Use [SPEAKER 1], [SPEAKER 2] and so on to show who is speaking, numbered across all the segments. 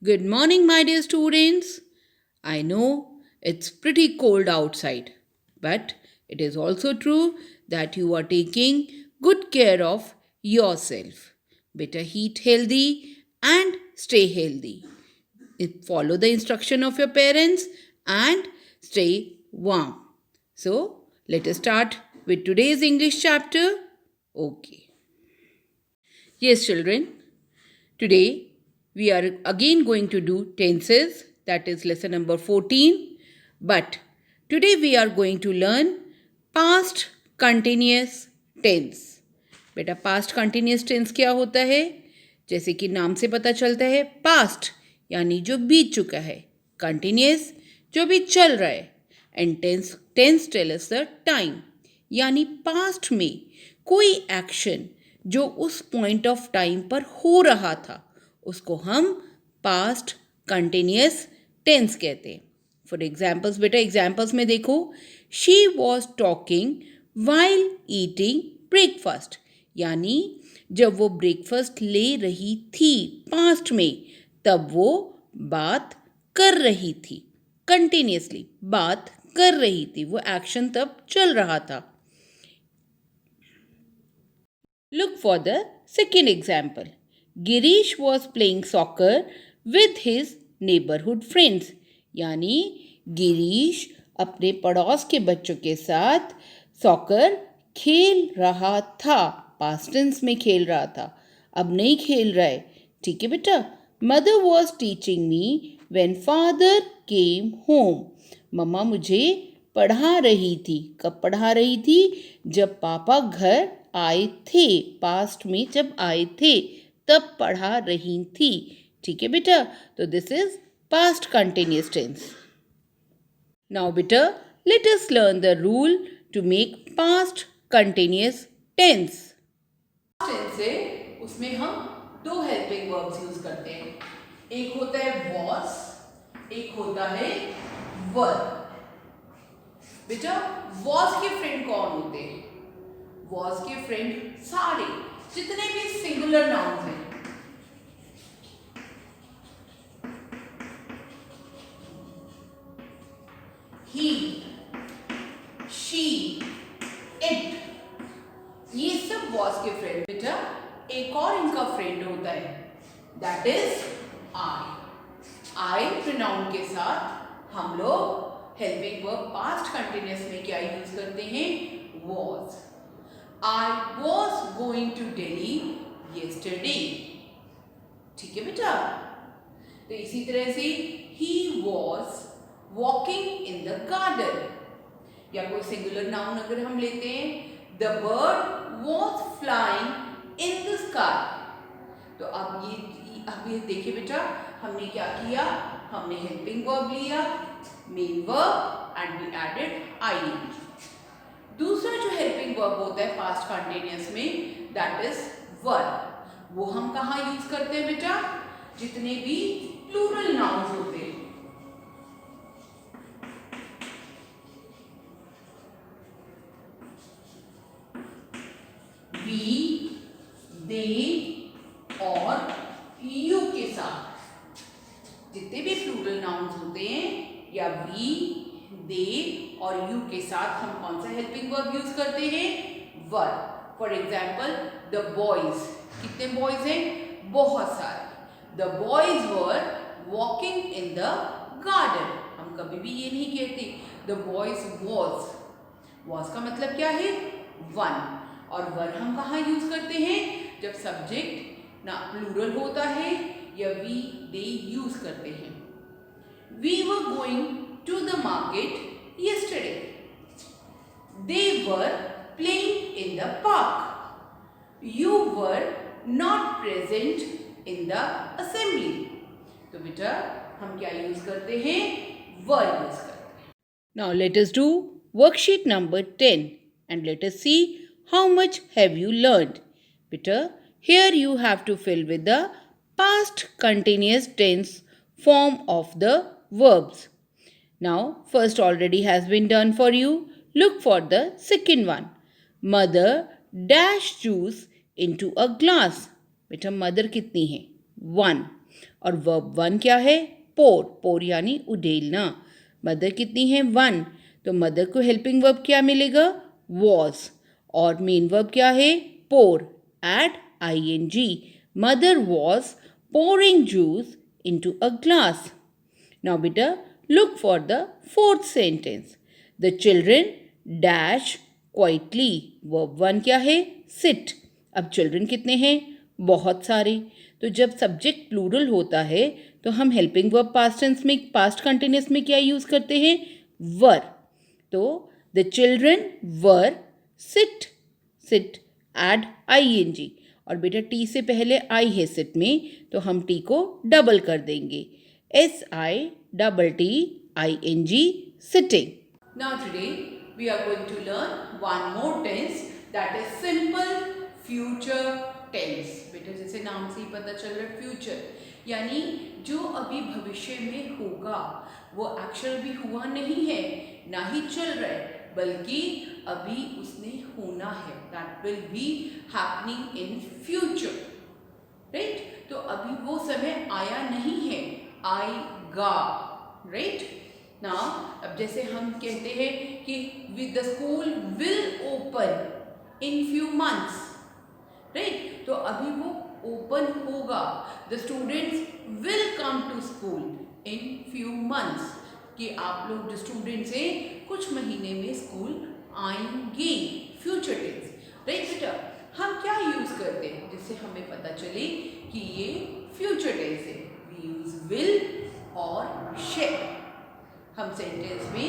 [SPEAKER 1] Good morning, my dear students. I know it's pretty cold outside, but it is also true that you are taking good care of yourself. Better eat healthy and stay healthy. Follow the instruction of your parents and stay warm. So, let us start with today's English chapter. Okay. Yes, children. Today, we are again going to do tenses, that is lesson number 14. But today, we are going to learn past continuous tense. बेटा past continuous tense क्या होता है? जैसे कि नाम से पता चलता है, पास्ट यानी जो बीत चुका है, कंटिन्यूस जो भी चल रहा है, and tense tense tell us the time यानी पास्ट में कोई एक्शन जो उस पॉइंट ऑफ टाइम पर हो रहा था उसको हम पास्ट कंटिन्यूस टेंस कहते हैं. फॉर एग्जाम्पल्स, बेटा एग्जाम्पल्स में देखो, she was talking while eating breakfast यानी जब वो ब्रेकफास्ट ले रही थी पास्ट में, तब वो बात कर रही थी. कंटिन्यूसली बात कर रही थी, वो एक्शन तब चल रहा था. Look for the second example. Girish was playing soccer with his neighborhood friends. यानी गिरीश अपने पड़ोस के बच्चों के साथ सॉकर खेल रहा था. पास्ट टेंस में खेल रहा था, अब नहीं खेल रहा है. ठीक है बेटा. Mother was teaching me when father came home. मम्मा मुझे पढ़ा रही थी. कब पढ़ा रही थी? जब पापा घर आए थे. पास्ट में जब आए थे तब पढ़ा रही थी. ठीक है बेटा. तो this is past continuous tense. Now बेटा let us learn the rule to make past continuous tense. Tense है उसमें हम दो हेल्पिंग वर्ब्स यूज करते हैं. एक होता है वॉज, एक होता है वर. बेटा वॉज के फ्रेंड कौन होते हैं? वॉज के फ्रेंड सारे जितने भी सिंगुलर नाउन्स हैं. ही, शी, इट, ये सब वॉज के फ्रेंड. बेटा एक और इनका फ्रेंड होता है, that is I. I pronoun के साथ हम लोग हेल्पिंग वर्ब पास्ट कंटिन्यूस में क्या यूज करते हैं? Was. I was going to Delhi yesterday. ठीक है बेटा. तो इसी तरह से he was walking in the garden. या कोई सिंगुलर नाउन अगर हम लेते हैं, the bird was flying in the sky. तो अब ये देखिए बेटा, हमने क्या किया? हमने हेल्पिंग वर्ब लिया, main verb, and we added ing. दूसरा जो हेल्पिंग वर्ब होता है पास्ट कंटिन्यूस में, दैट इज वर. वो हम कहाँ यूज करते हैं बेटा? जितने भी प्लूरल नाउन्स होते हैं. वी, दे और यू के साथ जितने भी प्लूरल नाउन्स होते हैं, या वी, दे और यू के साथ हम कौन सा हेल्पिंग वर्ब यूज करते हैं? Were. For example the boys. कितने बॉयज हैं? बहुत सारे. The boys were walking in the garden. हम कभी भी ये नहीं कहते द बॉयज वॉज. वॉज का मतलब क्या है? वन. और वर हम कहाँ यूज करते हैं? जब सब्जेक्ट ना प्लूरल होता है या वी, दे यूज करते हैं. We were going to the market yesterday. They were playing in the park. You were not present in the assembly. तो बेटा हम क्या यूज करते हैं? वर यूज करते हैं. Now let us do worksheet number 10 and let us see how much have you learned. बेटा here you have to fill with the past continuous tense form of the verbs. Now, first already has been done for you. Look for the second one. Mother dash juice into a glass. बेटा mother कितनी है? 1. और verb 1 क्या है? पोर। पोर यानी उडेलना। Mother कितनी है? 1। तो मदर को हेल्पिंग वर्ब क्या मिलेगा? वॉज। और मेन वर्ब क्या है? Pour. Add ing. Mother was pouring juice into a glass. Now beta, look for the fourth sentence. The children dash quietly. Verb 1 क्या है? Sit. अब children कितने हैं? बहुत सारे। तो जब सब्जेक्ट प्लूरल होता है तो हम हेल्पिंग वर्ब पास्ट टेंस में, पास्ट कंटिन्यूस में क्या यूज करते हैं? वर। तो the children were sit. Sit add ing। और बेटा टी से पहले आई है सिट में, तो हम टी को डबल कर देंगे। SITTING, sitting. Now today we are going to learn one more tense, that is simple future tense. बेटा जैसे नाम से ही पता चल रहा है फ्यूचर, यानी जो अभी भविष्य में होगा वो एक्चुअल भी हुआ नहीं है, ना ही चल रहा है, बल्कि अभी उसने होना है। That will be happening in future, right? तो अभी वो समय आया नहीं है, आएगा, राइट? नाउ अब जैसे हम कहते हैं कि with the school will open in few months, right? तो अभी वो ओपन होगा। The students will come to school in few months, कि आप लोग जो स्टूडेंट्स हैं कुछ महीने में स्कूल आएंगे। फ्यूचर टेंस, राइट बेटा? हम क्या यूज करते हैं जिससे हमें पता चले कि ये फ्यूचर टेंस है? वी यूज विल और शैल। हम सेंटेंस में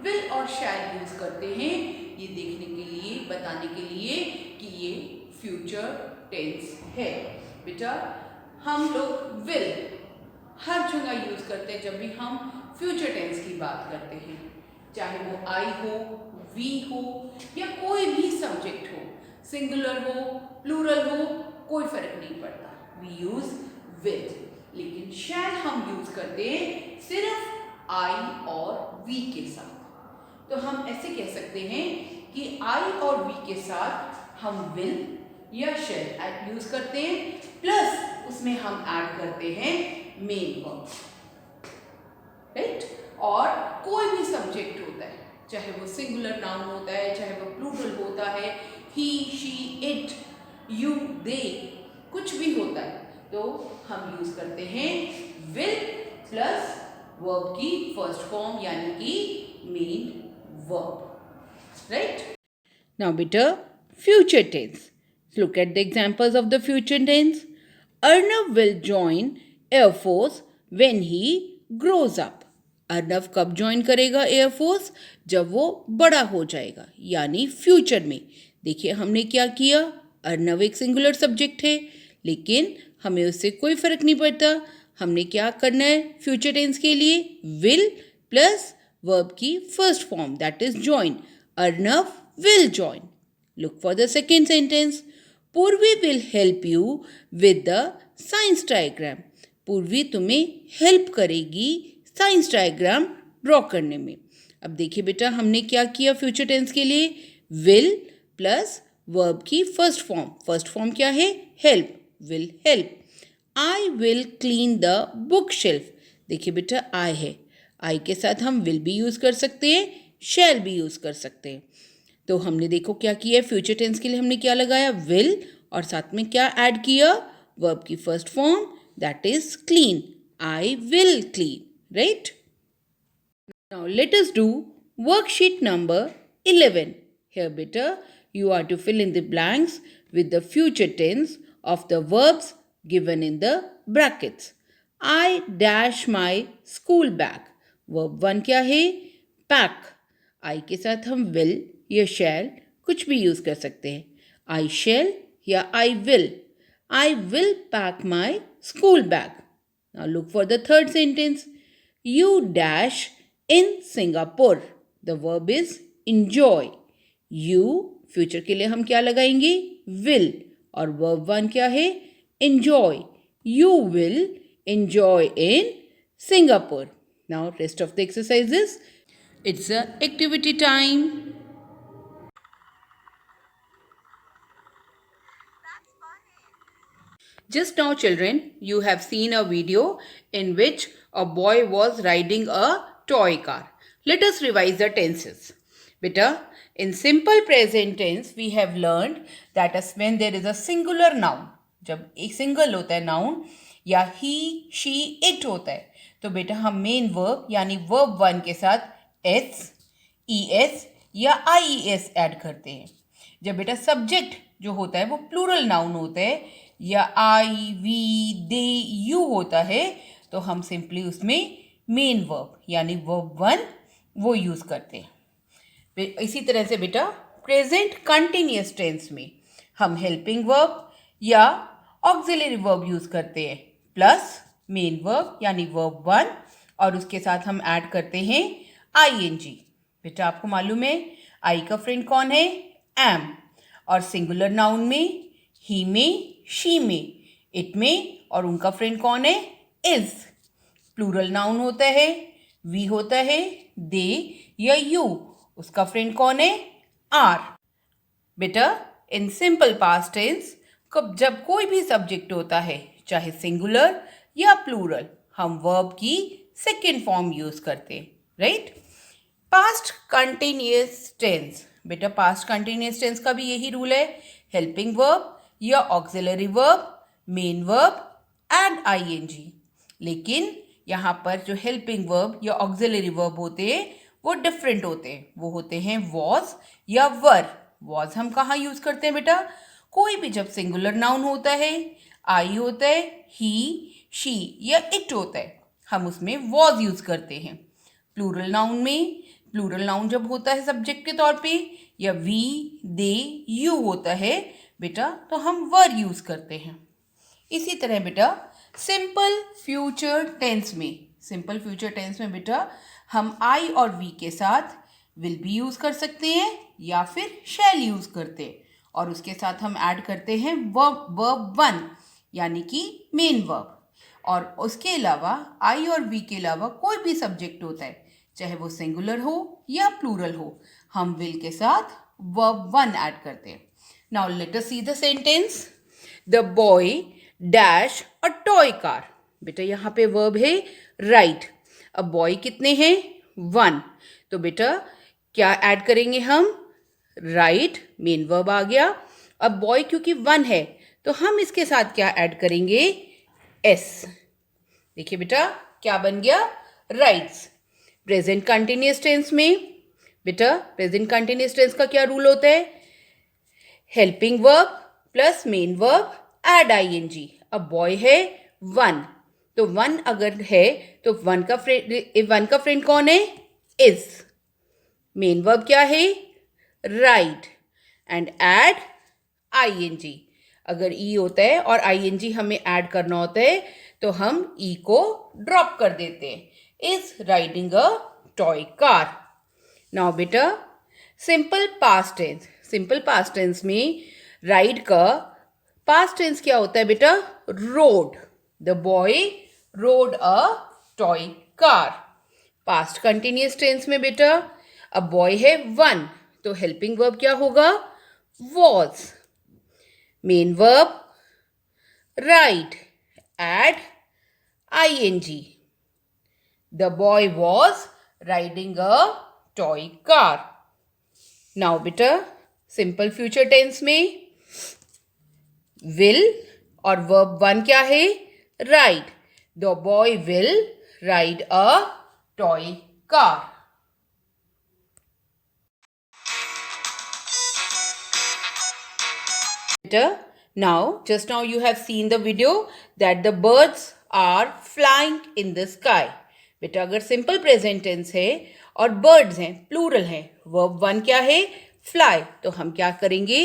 [SPEAKER 1] विल और शैल यूज करते हैं ये देखने के लिए, बताने के लिए कि ये फ्यूचर टेंस है। बेटा हम लोग विल हर जगह यूज करते हैं जब भी हम फ्यूचर टेंस की बात करते हैं, चाहे वो आई हो, वी हो, या कोई भी सब्जेक्ट हो, सिंगुलर हो, प्लूरल हो, कोई फर्क नहीं पड़ता, वी यूज विल। लेकिन शैल हम यूज करते हैं सिर्फ आई और वी के साथ। तो हम ऐसे कह सकते हैं कि आई और वी के साथ हम विल या शैल यूज करते हैं, प्लस उसमें हम ऐड करते हैं मेन वर्ब, राइट? और कोई भी सब्जेक्ट होता है, चाहे वो सिंगुलर नाउन होता है, चाहे वो प्लूरल होता है, he, she, it, you, they, कुछ भी होता है, तो हम यूज करते हैं विल प्लस वर्ब की फर्स्ट फॉर्म यानी कि मेन वर्ब, राइट? नाउ बेटा future tense, look at the examples of the future tense. Arnav will join Air Force when he grows up. Arnav कब ज्वाइन करेगा एयरफोर्स? जब वो बड़ा हो जाएगा, यानी फ्यूचर में। देखिए हमने क्या किया, अर्नव एक सिंगुलर सब्जेक्ट है, लेकिन हमें उससे कोई फर्क नहीं पड़ता। हमने क्या करना है फ्यूचर टेंस के लिए? विल प्लस वर्ब की first form that is join. Arnav will join. Look for the second sentence. Purvi will help you with the science diagram. Purvi तुम्हें हेल्प करेगी साइंस डायग्राम ड्रॉ करने में। अब देखिए बेटा हमने क्या किया फ्यूचर टेंस के लिए? विल प्लस वर्ब की फर्स्ट फॉर्म। फर्स्ट फॉर्म क्या है? Help, will help. I will clean the book shelf. देखिए बेटा आई है, आई के साथ हम विल भी यूज़ कर सकते हैं, शैल भी यूज़ कर सकते हैं। तो हमने देखो क्या किया है, फ्यूचर टेंस के लिए हमने क्या लगाया? विल, और साथ में क्या ऐड किया? वर्ब की first form that is clean. I will clean, right? Now let us do worksheet number 11. Here beta, you are to fill in the blanks with the future tense of the verbs given in the brackets. I dash my school bag. Verb 1 क्या है? Pack. I के साथ हम will या shall कुछ भी use कर सकते हैं। I shall या I will. I will pack my school bag. Now look for the third sentence. You dash in Singapore. The verb is enjoy. You future के लिए हम क्या लगाएंगे? will, और verb 1 क्या है? enjoy. You will enjoy in Singapore. Now rest of the exercises. It's a activity time. Just now, children, you have seen a video in which a boy was riding a toy car. Let us revise the tenses. Beta, in simple present tense, we have learned that when there is a singular noun, जब एक single होता है noun या ही she it होता है, तो बेटा हम मेन वर्ब यानी वर्ब वन के साथ एस, ई एस या आई ई एस ऐड करते हैं. जब बेटा सब्जेक्ट जो होता है वो प्लूरल नाउन होता है या आई वी दे यू होता है, तो हम सिंपली उसमें मेन वर्ब यानी वर्ब वन वो यूज़ करते हैं. इसी तरह से बेटा प्रेजेंट कंटिन्यूअस टेंस में हम हेल्पिंग वर्ब या ऑक्सिलरी वर्ब यूज़ करते हैं प्लस मेन वर्ब यानी वर्ब वन, और उसके साथ हम ऐड करते हैं आई एन जी. बेटा आपको मालूम है आई का फ्रेंड कौन है? एम. और सिंगुलर नाउन में ही में, शी में, इट में, और उनका फ्रेंड कौन है? इज. प्लूरल नाउन होता है वी होता है, दे या यू, उसका फ्रेंड कौन है? आर. बेटा इन सिंपल पास्ट टेंस जब कोई भी सब्जेक्ट होता है चाहे सिंगुलर या प्लूरल, हम वर्ब की सेकेंड फॉर्म यूज करते हैं, राइट? पास्ट कंटिन्यूअस टेंस, बेटा पास्ट कंटिन्यूअस टेंस का भी यही रूल है, हेल्पिंग वर्ब या auxiliary verb, main verb and ING. लेकिन यहाँ पर जो हेल्पिंग वर्ब या ऑक्सिलरी वर्ब होते हैं वो डिफरेंट होते हैं, वो होते हैं वॉज या वर. वॉज हम कहाँ यूज करते हैं बेटा? कोई भी जब सिंगुलर नाउन होता है, आई होता है, ही शी या इट होता है, हम उसमें वॉज यूज करते हैं. प्लूरल नाउन में, प्लूरल नाउन जब होता है सब्जेक्ट के तौर पे या वी दे यू होता है बेटा, तो हम वर यूज करते हैं. इसी तरह बेटा सिंपल फ्यूचर टेंस में, सिंपल फ्यूचर टेंस में बेटा हम आई और वी के साथ विल बी यूज कर सकते हैं या फिर शैल यूज करते हैं, और उसके साथ हम ऐड करते हैं वर्ब वन यानी कि मेन वर्ब. और उसके अलावा आई और वी के अलावा कोई भी सब्जेक्ट होता है चाहे वो सिंगुलर हो या प्लूरल हो, हम विल के साथ वर्ब वन ऐड करते हैं. Now let us see the sentence. The boy dash a toy car. बेटा यहाँ पे वर्ब है राइट. अब बॉय कितने हैं? वन. तो बेटा क्या ऐड करेंगे हम? राइट, मेन वर्ब आ गया. अब बॉय क्योंकि वन है तो हम इसके साथ क्या ऐड करेंगे? एस. देखिए बेटा क्या बन गया? राइट्स. प्रेजेंट कंटिन्यूअस टेंस में बेटा प्रेजेंट कंटिन्यूअस टेंस का क्या रूल होता है? Helping verb plus main verb add ING. अब बॉय है वन, तो वन अगर है तो वन का फ्रेंड कौन है? इज. मेन वर्ब क्या है? Write and add ING. अगर ई होता है और आईएनजी हमें ऐड करना होता है तो हम ई को ड्रॉप कर देते हैं. Is riding a toy car. Now बेटा simple past tense, simple past tense में राइड का पास्ट टेंस क्या होता है बेटा? Rode. The boy rode a toy car. Past continuous tense में बेटा अब बॉय है वन, तो हेल्पिंग वर्ब क्या होगा? Was. Main verb write add ING. The boy was riding a toy car. Now बेटा सिंपल फ्यूचर टेंस में will और वर्ब वन क्या है? Ride. The boy will ride a toy car. Now, just now you have seen the video that the birds are flying in the sky. बेटा अगर simple present tense है और birds हैं, plural है, verb one क्या है? Fly. तो हम क्या करेंगे?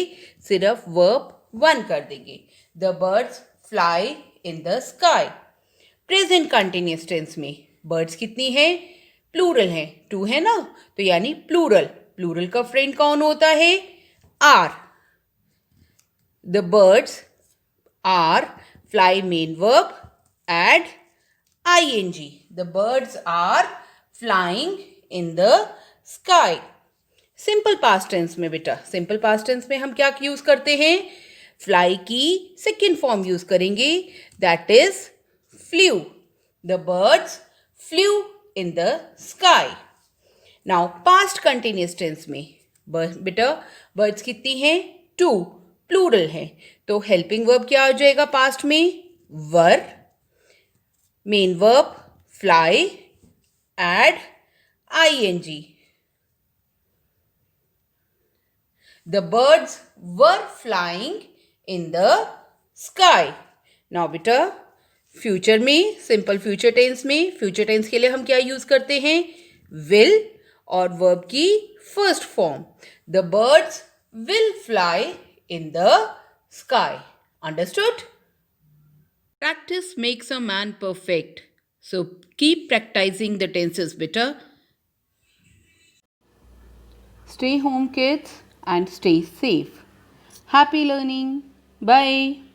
[SPEAKER 1] सिर्फ वर्ब वन कर देंगे. The birds fly in the sky. Present continuous tense में बर्ड्स कितनी है? प्लूरल है, टू है ना, तो यानी प्लूरल. प्लूरल का फ्रेंड कौन होता है? Are. The birds are fly main verb add ing. The birds are flying in the sky. Simple past tense में बेटा, सिंपल पास्ट टेंस में हम क्या यूज करते हैं? फ्लाई की सेकेंड फॉर्म यूज करेंगे, that is flew. The birds flew in the sky. Now past continuous tense में बेटा बर्ड्स कितनी हैं? 2. प्लूरल है, तो हेल्पिंग वर्ब क्या हो जाएगा पास्ट में? Were. Main verb fly, add ing. The birds were flying in the sky. Now बेटा फ्यूचर में, सिंपल फ्यूचर टेंस में, फ्यूचर टेंस के लिए हम क्या यूज करते हैं? विल और वर्ब की first form. The birds will fly in the sky. Understood? Practice makes a man perfect. So keep practicing the tenses, beta. Stay home, kids, and stay safe. Happy learning. Bye.